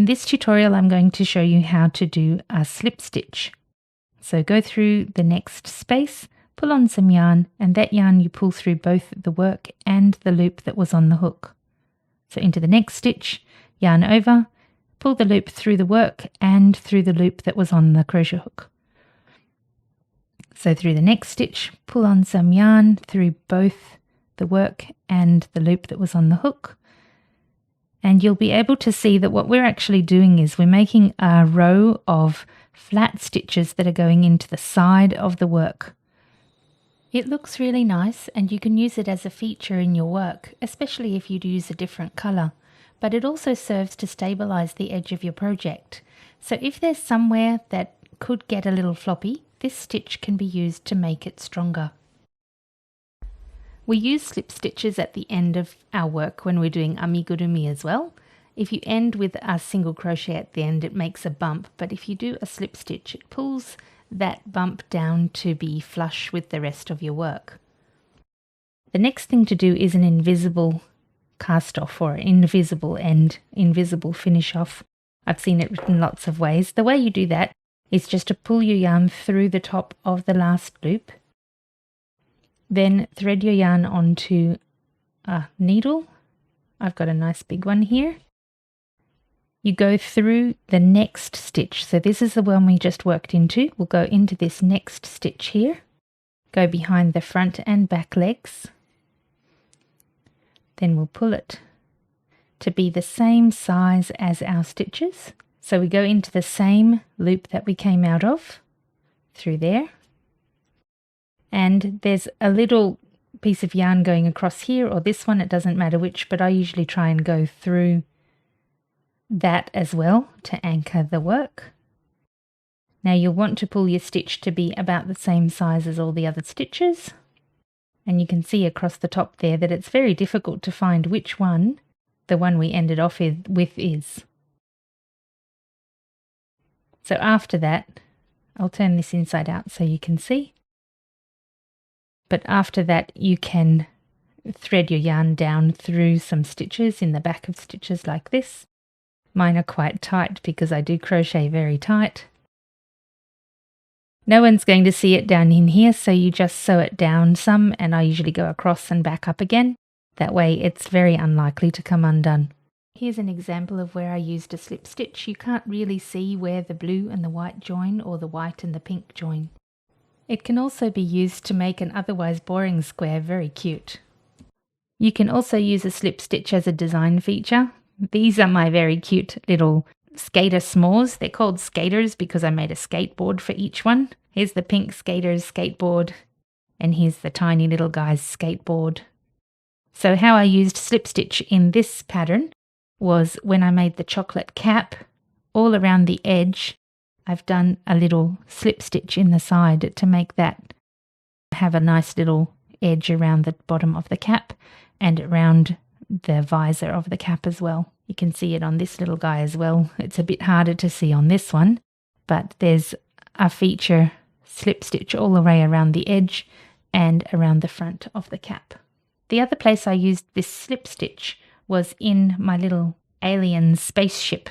In this tutorial I'm going to show you how to do a slip stitch. So go through the next space, pull on some yarn, and that yarn you pull through both the work and the loop that was on the hook. So into the next stitch, yarn over, pull the loop through the work and through the loop that was on the crochet hook. So through the next stitch, pull on some yarn through both the work and the loop that was on the hook. And you'll be able to see that what we're actually doing is we're making a row of flat stitches that are going into the side of the work. It looks really nice and you can use it as a feature in your work, especially if you'd use a different colour. But it also serves to stabilise the edge of your project. So if there's somewhere that could get a little floppy, this stitch can be used to make it stronger. We use slip stitches at the end of our work when we're doing amigurumi as well. If you end with a single crochet at the end, it makes a bump, but if you do a slip stitch, it pulls that bump down to be flush with the rest of your work. The next thing to do is an invisible cast off or invisible end, invisible finish off. I've seen it written lots of ways. The way you do that is just to pull your yarn through the top of the last loop, then thread your yarn onto a needle. I've got a nice big one here. You go through the next stitch. So this is the one we just worked into. We'll go into this next stitch here, go behind the front and back legs. Then we'll pull it to be the same size as our stitches. So we go into the same loop that we came out of, through there. And there's a little piece of yarn going across here, or this one, it doesn't matter which, but I usually try and go through that as well to anchor the work. Now you'll want to pull your stitch to be about the same size as all the other stitches. And you can see across the top there that it's very difficult to find which one the one we ended off with is. So after that, I'll turn this inside out so you can see. But after that, you can thread your yarn down through some stitches in the back of stitches like this. Mine are quite tight because I do crochet very tight. No one's going to see it down in here, so you just sew it down some, and I usually go across and back up again. That way it's very unlikely to come undone. Here's an example of where I used a slip stitch. You can't really see where the blue and the white join or the white and the pink join. It can also be used to make an otherwise boring square very cute. You can also use a slip stitch as a design feature. These are my very cute little skater s'mores. They're called skaters because I made a skateboard for each one. Here's the pink skater's skateboard, and here's the tiny little guy's skateboard. So how I used slip stitch in this pattern was when I made the chocolate cap, all around the edge, I've done a little slip stitch in the side to make that have a nice little edge around the bottom of the cap and around the visor of the cap as well. You can see it on this little guy as well. It's a bit harder to see on this one, but there's a feature slip stitch all the way around the edge and around the front of the cap. The other place I used this slip stitch was in my little alien spaceship.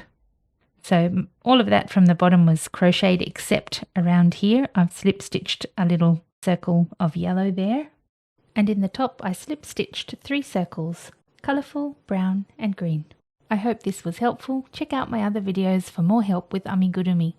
So all of that from the bottom was crocheted except around here. I've slip stitched a little circle of yellow there. And in the top I slip stitched 3 circles, colourful, brown and green. I hope this was helpful. Check out my other videos for more help with amigurumi.